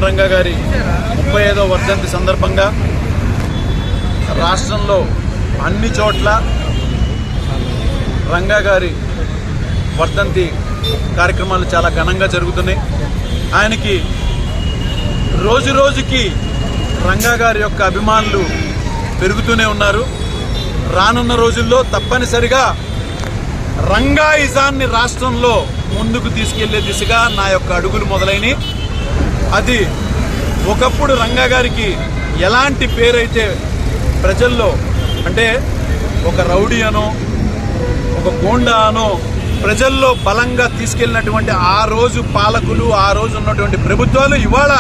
మోహన్ రంగా గారి 35వ వర్ధంతి సందర్భంగా రాష్ట్రంలో అన్ని చోట్ల రంగా గారి వర్ధంతి కార్యక్రమాలు చాలా ఘనంగా జరుగుతున్నాయి. ఆయనకి రోజు రోజుకి రంగా గారి యొక్క అభిమానులు పెరుగుతూనే ఉన్నారు. రానున్న రోజుల్లో తప్పనిసరిగా రంగాయిజాన్ని రాష్ట్రంలో ముందుకు తీసుకెళ్లే దిశగా నా యొక్క అడుగులు మొదలైనవి. అది ఒకప్పుడు రంగా గారికి ఎలాంటి పేరైతే ప్రజల్లో, అంటే ఒక రౌడీ అనో ఒక గోండా అనో ప్రజల్లో బలంగా తీసుకెళ్లినటువంటి ఆ రోజు పాలకులు, ఆ రోజు ఉన్నటువంటి ప్రభుత్వాలు ఇవాళ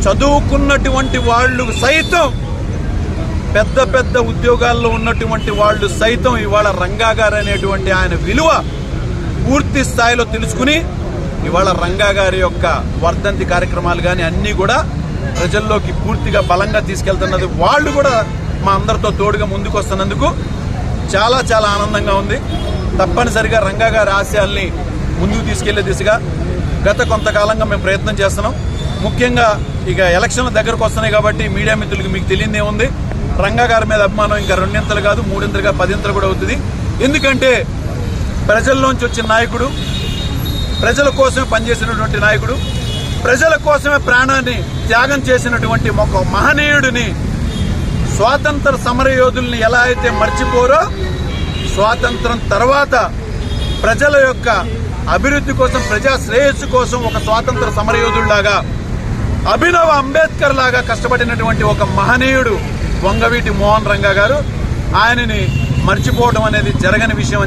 చదువుకున్నటువంటి వాళ్ళు సైతం, పెద్ద పెద్ద ఉద్యోగాల్లో ఉన్నటువంటి వాళ్ళు సైతం ఇవాళ రంగా గారు అనేటువంటి ఆయన విలువ పూర్తి స్థాయిలో తెలుసుకుని ఇవాళ రంగా గారి యొక్క వర్ధంతి కార్యక్రమాలు కానీ అన్నీ కూడా ప్రజల్లోకి పూర్తిగా బలంగా తీసుకెళ్తున్నది. వాళ్ళు కూడా మా అందరితో తోడుగా ముందుకు వస్తున్నందుకు చాలా చాలా ఆనందంగా ఉంది. తప్పనిసరిగా రంగా గారి ఆశయాల్ని ముందుకు తీసుకెళ్లే దిశగా గత కొంతకాలంగా మేము ప్రయత్నం చేస్తున్నాం. ముఖ్యంగా ఇక ఎలక్షన్ల దగ్గరకు వస్తున్నాయి కాబట్టి మీడియా మిత్రులకి మీకు తెలియదే ఉంది, రంగా గారి మీద అభిమానం ఇంకా 2 కాదు 3 10 కూడా అవుతుంది. ఎందుకంటే ప్రజల్లోంచి వచ్చిన నాయకుడు, ప్రజల కోసమే పనిచేసినటువంటి నాయకుడు, ప్రజల కోసమే ప్రాణాన్ని త్యాగం చేసినటువంటి ఒక మహనీయుడిని, స్వాతంత్ర సమరయోధుల్ని ఎలా అయితే మర్చిపోరో, స్వాతంత్రం తర్వాత ప్రజల యొక్క అభివృద్ధి కోసం, ప్రజా శ్రేయస్సు కోసం ఒక స్వాతంత్ర సమరయోధుడిలాగా, అభినవ అంబేద్కర్ లాగా కష్టపడినటువంటి ఒక మహనీయుడు వంగవీటి మోహన్ రంగా గారు. ఆయనని మర్చిపోవడం అనేది జరగని విషయం.